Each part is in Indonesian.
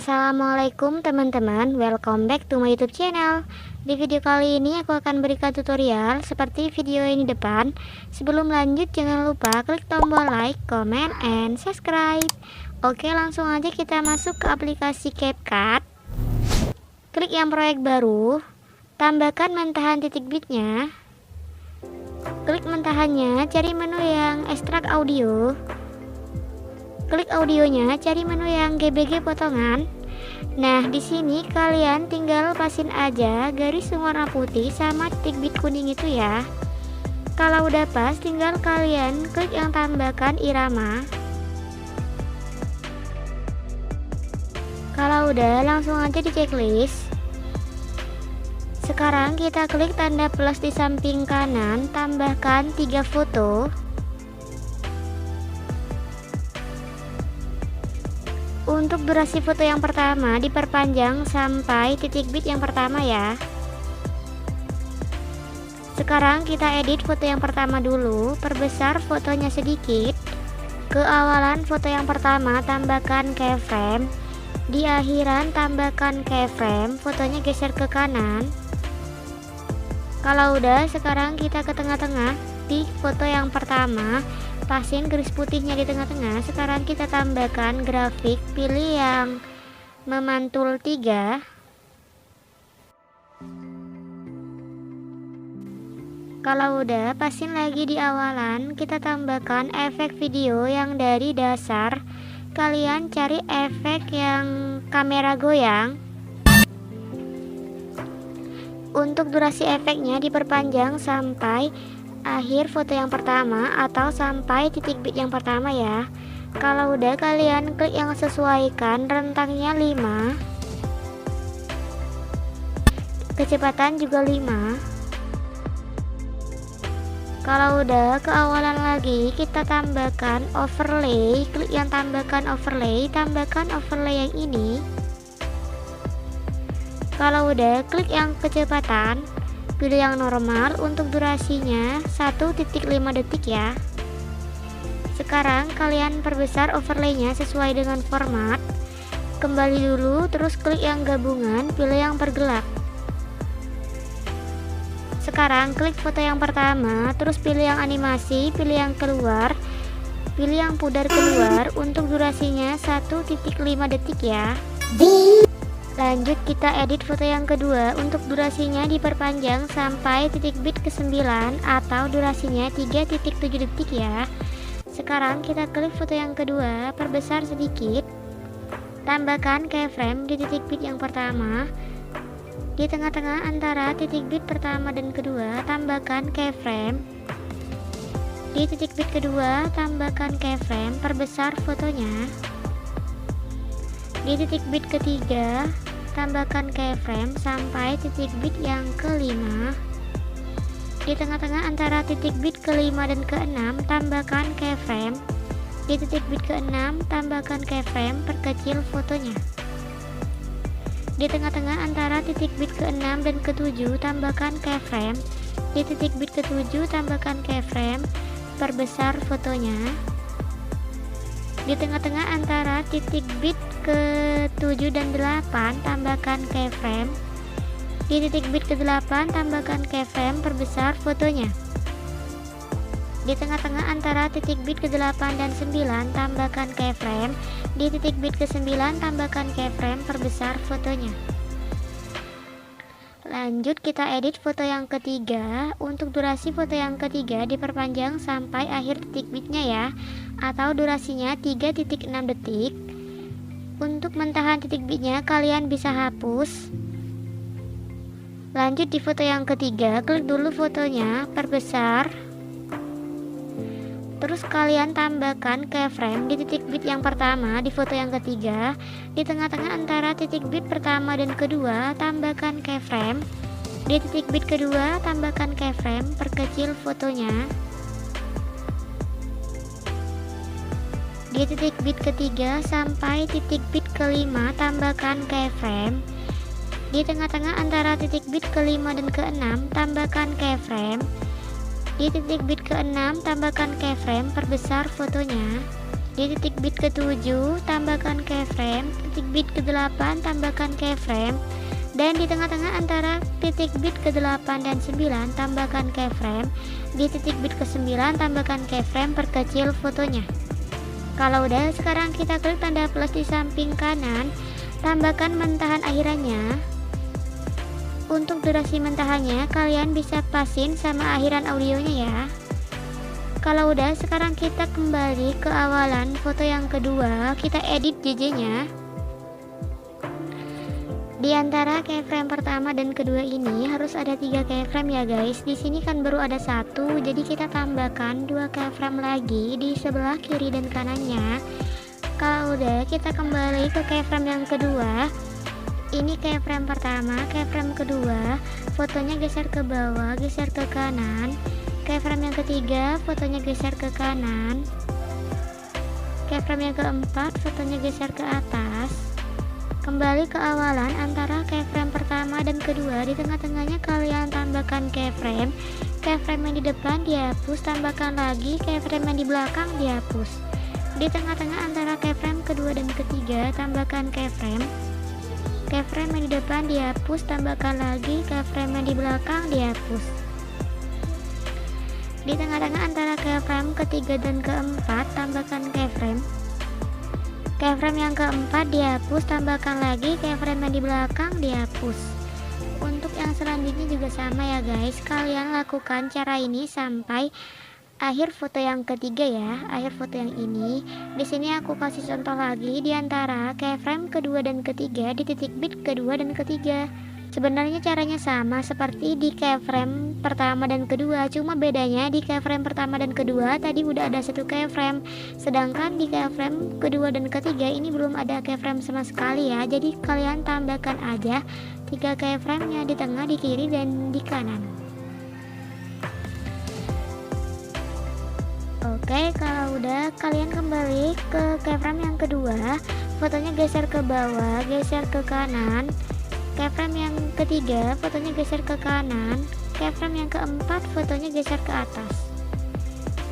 Assalamualaikum teman-teman, welcome back to my YouTube channel. Di video kali ini aku akan berikan tutorial seperti video ini depan. Sebelum lanjut jangan lupa klik tombol like, comment, and subscribe. Oke, langsung aja kita masuk ke aplikasi CapCut. Klik yang proyek baru, tambahkan mentahan titik bitnya. Klik mentahannya, cari menu yang ekstrak audio. Klik audionya, cari menu yang GBG potongan. Nah, di sini kalian tinggal pasin aja garis warna putih sama titik bit kuning itu ya. Kalau udah pas, tinggal kalian klik yang tambahkan irama. Kalau udah, langsung aja di checklist. Sekarang kita klik tanda plus di samping kanan, tambahkan 3 foto. Untuk durasi foto yang pertama diperpanjang sampai titik bit yang pertama ya. Sekarang kita edit foto yang pertama dulu, perbesar fotonya sedikit. Ke awalan foto yang pertama tambahkan keyframe, di akhiran tambahkan keyframe, fotonya geser ke kanan. Kalau udah, sekarang kita ke tengah-tengah di foto yang pertama, pasin garis putihnya di tengah-tengah. Sekarang kita tambahkan grafik, pilih yang memantul 3. Kalau udah, pasin lagi di awalan, kita tambahkan efek video yang dari dasar. Kalian cari efek yang kamera goyang. Untuk durasi efeknya diperpanjang sampai akhir foto yang pertama atau sampai titik bit yang pertama ya. Kalau udah, kalian klik yang sesuaikan, rentangnya 5, kecepatan juga 5. Kalau udah, ke awalan lagi kita tambahkan overlay, klik yang tambahkan overlay yang ini. Kalau udah, klik yang kecepatan, pilih yang normal. Untuk durasinya 1,5 detik ya. Sekarang kalian perbesar overlaynya sesuai dengan format. Kembali dulu, terus klik yang gabungan, pilih yang pergelap. Sekarang klik foto yang pertama, terus pilih yang animasi, pilih yang keluar, pilih yang pudar keluar. Untuk durasinya 1,5 detik ya. Lanjut kita edit foto yang kedua. Untuk durasinya diperpanjang sampai titik bit ke-9 atau durasinya 3,7 detik ya. Sekarang kita klik foto yang kedua, perbesar sedikit, tambahkan keyframe di titik bit yang pertama. Di tengah-tengah antara titik bit pertama dan kedua tambahkan keyframe. Di titik bit kedua tambahkan keyframe, perbesar fotonya. Di titik bit ketiga tambahkan keyframe sampai titik bit yang ke-5. Di tengah-tengah antara titik bit ke-5 dan ke-6 tambahkan keyframe. Di titik bit ke-6 tambahkan keyframe, perkecil fotonya. Di tengah-tengah antara titik bit ke-6 dan ke-7 tambahkan keyframe. Di titik bit ke-7 tambahkan keyframe, perbesar fotonya. Di tengah-tengah antara titik bit ke-7 dan 8 tambahkan keyframe. Di titik bit ke-8 tambahkan keyframe, perbesar fotonya. Di tengah-tengah antara titik bit ke-8 dan 9 tambahkan keyframe. Di titik bit ke-9 tambahkan keyframe, perbesar fotonya. Lanjut kita edit foto yang ketiga. Untuk durasi foto yang ketiga diperpanjang sampai akhir titik bitnya ya, atau durasinya 3,6 detik. Untuk mentahan titik bitnya kalian bisa hapus. Lanjut di foto yang ketiga, klik dulu fotonya, perbesar, terus kalian tambahkan keyframe di titik bit yang pertama di foto yang ketiga. Di tengah-tengah antara titik bit pertama dan kedua tambahkan keyframe. Di titik bit kedua tambahkan keyframe, perkecil fotonya. Di titik bit ketiga sampai titik bit ke-5 tambahkan keyframe. Di tengah-tengah antara titik bit ke-5 dan ke-6 tambahkan keyframe. Di titik bit ke-6 tambahkan keyframe, perbesar fotonya. Di titik bit ke-7 tambahkan keyframe, titik bit ke-8 tambahkan keyframe, dan di tengah-tengah antara titik bit ke-8 dan 9 tambahkan keyframe. Di titik bit ke-9 tambahkan keyframe, perkecil fotonya. Kalau udah, sekarang kita klik tanda plus di samping kanan, tambahkan mentahan akhirannya. Untuk durasi mentahannya kalian bisa pasin sama akhiran audionya ya. Kalau udah, sekarang kita kembali ke awalan foto yang kedua, kita edit JJ nya. Di antara keyframe pertama dan kedua ini harus ada 3 keyframe ya guys. Di sini kan baru ada 1, jadi kita tambahkan 2 keyframe lagi di sebelah kiri dan kanannya. Kalau udah, kita kembali ke keyframe yang kedua. Ini keyframe pertama, keyframe kedua, fotonya geser ke bawah, geser ke kanan. Keyframe yang ketiga, fotonya geser ke kanan. Keyframe yang keempat, fotonya geser ke atas. Kembali ke awalan antara keyframe pertama dan kedua, di tengah-tengahnya kalian tambahkan keyframe. Keyframe yang di depan dihapus, tambahkan lagi keyframe yang di belakang dihapus. Di tengah-tengah antara keyframe kedua dan ketiga, tambahkan keyframe. Keyframe yang di depan dihapus, tambahkan lagi keyframe yang di belakang dihapus. Di tengah-tengah antara keyframe ketiga dan keempat, tambahkan keyframe. Keyframe yang keempat dihapus, tambahkan lagi keyframe yang di belakang dihapus. Untuk yang selanjutnya juga sama ya guys, kalian lakukan cara ini sampai akhir foto yang ketiga ya, akhir foto yang ini. Di sini aku kasih contoh lagi di antara keyframe kedua dan ketiga di titik bit kedua dan ketiga. Sebenarnya caranya sama seperti di keyframe pertama dan kedua, cuma bedanya di keyframe pertama dan kedua tadi udah ada 1 keyframe, sedangkan di keyframe kedua dan ketiga ini belum ada keyframe sama sekali ya. Jadi kalian tambahkan aja 3 keyframe-nya di tengah, di kiri, dan di kanan. Oke, kalau udah, kalian kembali ke keyframe yang kedua, fotonya geser ke bawah, geser ke kanan. Keyframe yang ketiga, fotonya geser ke kanan. Keyframe yang keempat, fotonya geser ke atas.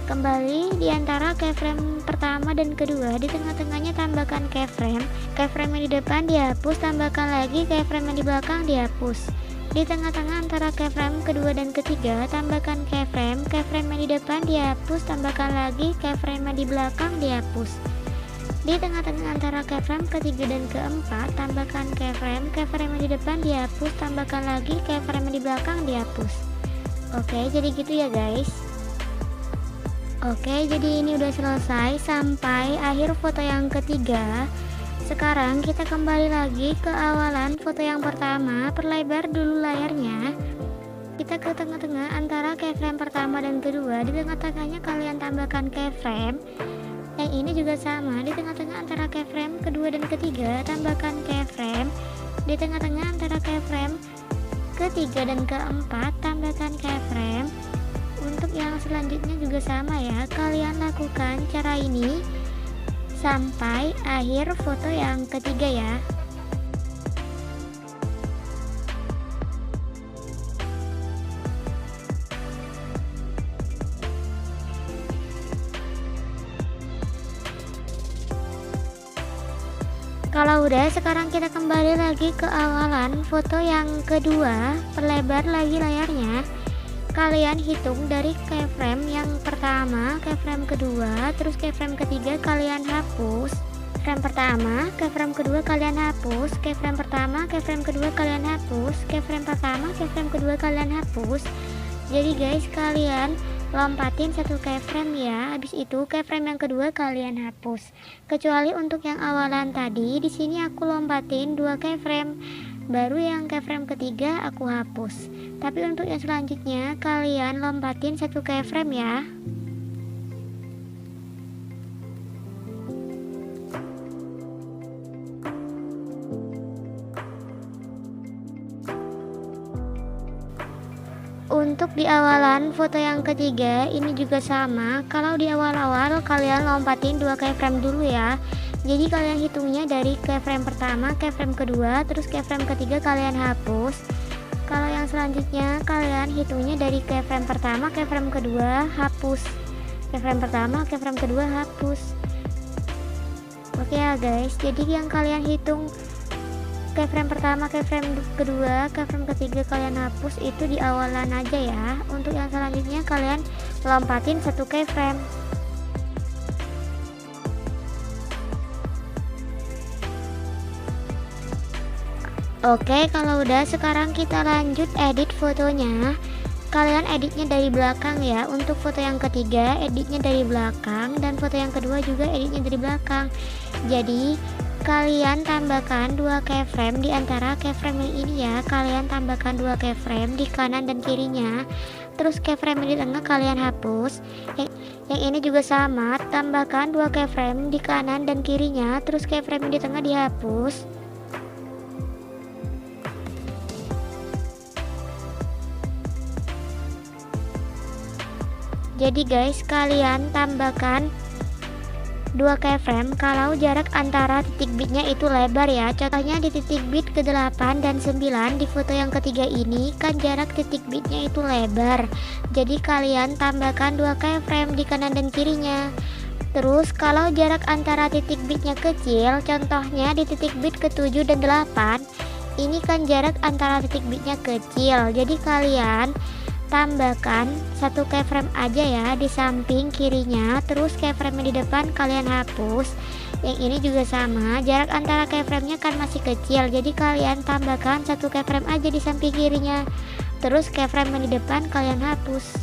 Kembali di antara keyframe pertama dan kedua, di tengah-tengahnya tambahkan keyframe. Keyframe yang di depan dihapus, tambahkan lagi keyframe yang di belakang dihapus. Di tengah-tengah antara keyframe kedua dan ketiga, tambahkan keyframe. Keyframe yang di depan dihapus, tambahkan lagi keyframe yang di belakang dihapus. Di tengah-tengah antara keyframe ketiga dan keempat, tambahkan keyframe. Keyframe yang di depan dihapus, tambahkan lagi keyframe yang di belakang dihapus. Oke, jadi gitu ya guys. Oke, jadi ini udah selesai sampai akhir foto yang ketiga. Sekarang kita kembali lagi ke awalan foto yang pertama, perlebar dulu layarnya. Kita ke tengah-tengah antara keyframe pertama dan kedua, di tengah-tengahnya kalian tambahkan keyframe. Yang ini juga sama, di tengah-tengah antara keyframe kedua dan ketiga tambahkan keyframe. Di tengah-tengah antara keyframe ketiga dan keempat tambahkan keyframe. Untuk yang selanjutnya juga sama ya, kalian lakukan cara ini sampai akhir foto yang ketiga ya. Kalau udah, sekarang kita kembali lagi ke awalan foto yang kedua, perlebar lagi layarnya. Kalian hitung dari keyframe yang pertama, keyframe kedua, terus keyframe ketiga kalian hapus. Keyframe pertama, keyframe kedua kalian hapus, keyframe pertama, keyframe kedua kalian hapus, keyframe pertama, keyframe kedua kalian hapus. Jadi guys, kalian lompatin 1 keyframe ya. Habis itu keyframe yang kedua kalian hapus. Kecuali untuk yang awalan tadi, di sini aku lompatin 2 keyframe. Baru yang keyframe ketiga aku hapus. Tapi untuk yang selanjutnya kalian lompatin 1 keyframe ya. Untuk di awalan foto yang ketiga ini juga sama. Kalau di awal-awal kalian lompatin 2 keyframe dulu ya. Jadi kalian hitungnya dari keyframe pertama, keyframe kedua, terus keyframe ketiga kalian hapus. Kalau yang selanjutnya kalian hitungnya dari keyframe pertama, keyframe kedua, hapus. Keyframe pertama, keyframe kedua, hapus. Oke ya guys, jadi yang kalian hitung keyframe pertama, keyframe kedua, keyframe ketiga kalian hapus itu di awalan aja ya. Untuk yang selanjutnya kalian lompatin satu keyframe. Oke, kalau udah sekarang kita lanjut edit fotonya. Kalian editnya dari belakang ya. Untuk foto yang ketiga editnya dari belakang, dan foto yang kedua juga editnya dari belakang. Jadi kalian tambahkan 2 keyframe di antara keyframe yang ini ya. Kalian tambahkan 2 keyframe di kanan dan kirinya. Terus keyframe di tengah kalian hapus. Yang ini juga sama, tambahkan 2 keyframe di kanan dan kirinya. Terus keyframe di tengah dihapus. Jadi guys, kalian tambahkan 2 keyframe kalau jarak antara titik bitnya itu lebar ya. Contohnya di titik bit ke-8 dan 9 di foto yang ketiga ini kan jarak titik bitnya itu lebar. Jadi kalian tambahkan 2 keyframe di kanan dan kirinya. Terus kalau jarak antara titik bitnya kecil, contohnya di titik bit ke-7 dan 8, ini kan jarak antara titik bitnya kecil. Jadi kalian tambahkan 1 keyframe aja ya di samping kirinya. Terus keyframe di depan kalian hapus. Yang ini juga sama, jarak antara keyframe-nya kan masih kecil, jadi kalian tambahkan 1 keyframe aja di samping kirinya. Terus keyframe di depan kalian hapus.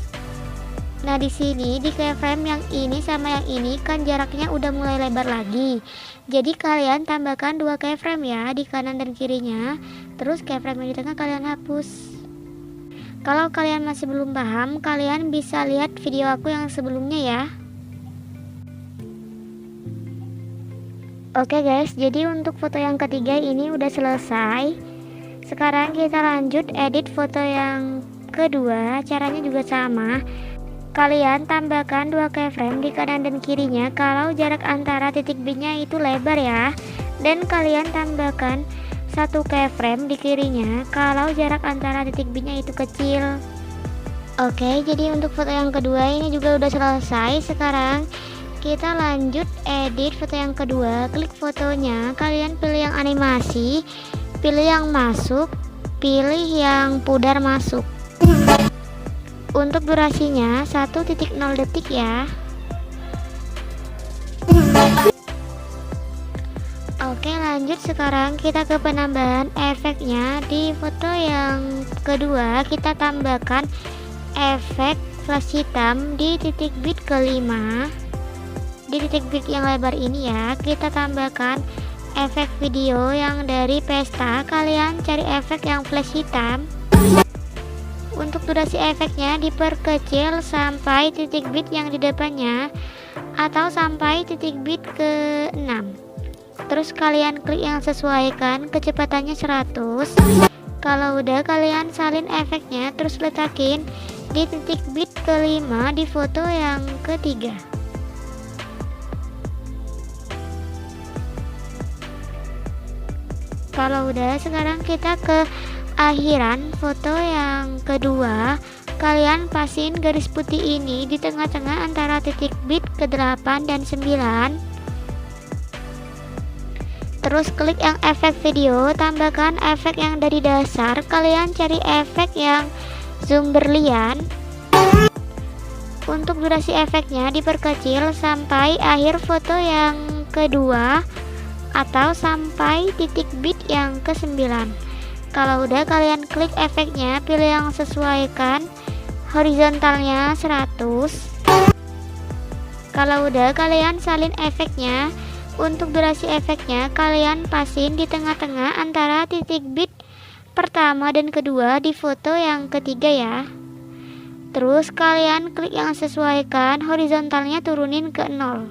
Nah di sini di keyframe yang ini sama yang ini kan jaraknya udah mulai lebar lagi. Jadi kalian tambahkan 2 keyframe ya di kanan dan kirinya. Terus keyframe di tengah kalian hapus. Kalau kalian masih belum paham, kalian bisa lihat video aku yang sebelumnya ya. Oke guys, jadi untuk foto yang ketiga ini udah selesai. Sekarang kita lanjut edit foto yang kedua. Caranya juga sama. Kalian tambahkan 2 keyframe di kanan dan kirinya kalau jarak antara titik bitnya itu lebar ya. Dan kalian tambahkan 1 keyframe di kirinya kalau jarak antara titik bitnya itu kecil. Oke, jadi untuk foto yang kedua ini juga udah selesai. Sekarang kita lanjut edit foto yang kedua. Klik fotonya, kalian pilih yang animasi, pilih yang masuk, pilih yang pudar masuk. Untuk durasinya 1.0 detik ya. Oke, lanjut sekarang kita ke penambahan efeknya. Di foto yang kedua kita tambahkan efek flash hitam di titik bit ke-5. Di titik bit yang lebar ini ya, kita tambahkan efek video yang dari pesta. Kalian cari efek yang flash hitam. Untuk durasi efeknya diperkecil sampai titik bit yang di depannya atau sampai titik bit ke-6. Terus kalian klik yang sesuaikan, kecepatannya 100. Kalau udah kalian salin efeknya, terus letakin di titik bit ke-5 di foto yang ketiga. Kalau udah, sekarang kita ke akhiran foto yang kedua. Kalian pasin garis putih ini di tengah-tengah antara titik bit ke-8 dan 9. Terus klik yang efek video, tambahkan efek yang dari dasar. Kalian cari efek yang zoom berlian. Untuk durasi efeknya diperkecil sampai akhir foto yang kedua atau sampai titik bit yang ke-9. Kalau udah kalian klik efeknya, pilih yang sesuaikan, horizontalnya 100. Kalau udah kalian salin efeknya. Untuk durasi efeknya kalian pasin di tengah-tengah antara titik bit pertama dan kedua di foto yang ketiga ya. Terus kalian klik yang sesuaikan, horizontalnya turunin ke 0.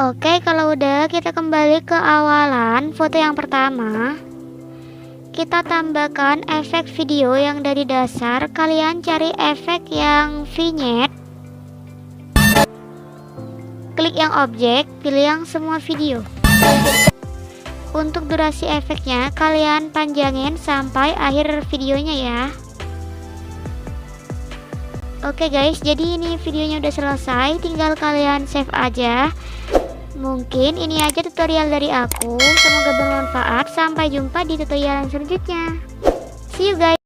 Oke, kalau udah kita kembali ke awalan foto yang pertama. Kita tambahkan efek video yang dari dasar. Kalian cari efek yang vignette. Klik yang objek, pilih yang semua video. Untuk durasi efeknya kalian panjangin sampai akhir videonya ya. Oke guys, jadi ini videonya udah selesai, tinggal kalian save aja. Mungkin ini aja tutorial dari aku, semoga bermanfaat. Sampai jumpa di tutorial selanjutnya. See you guys.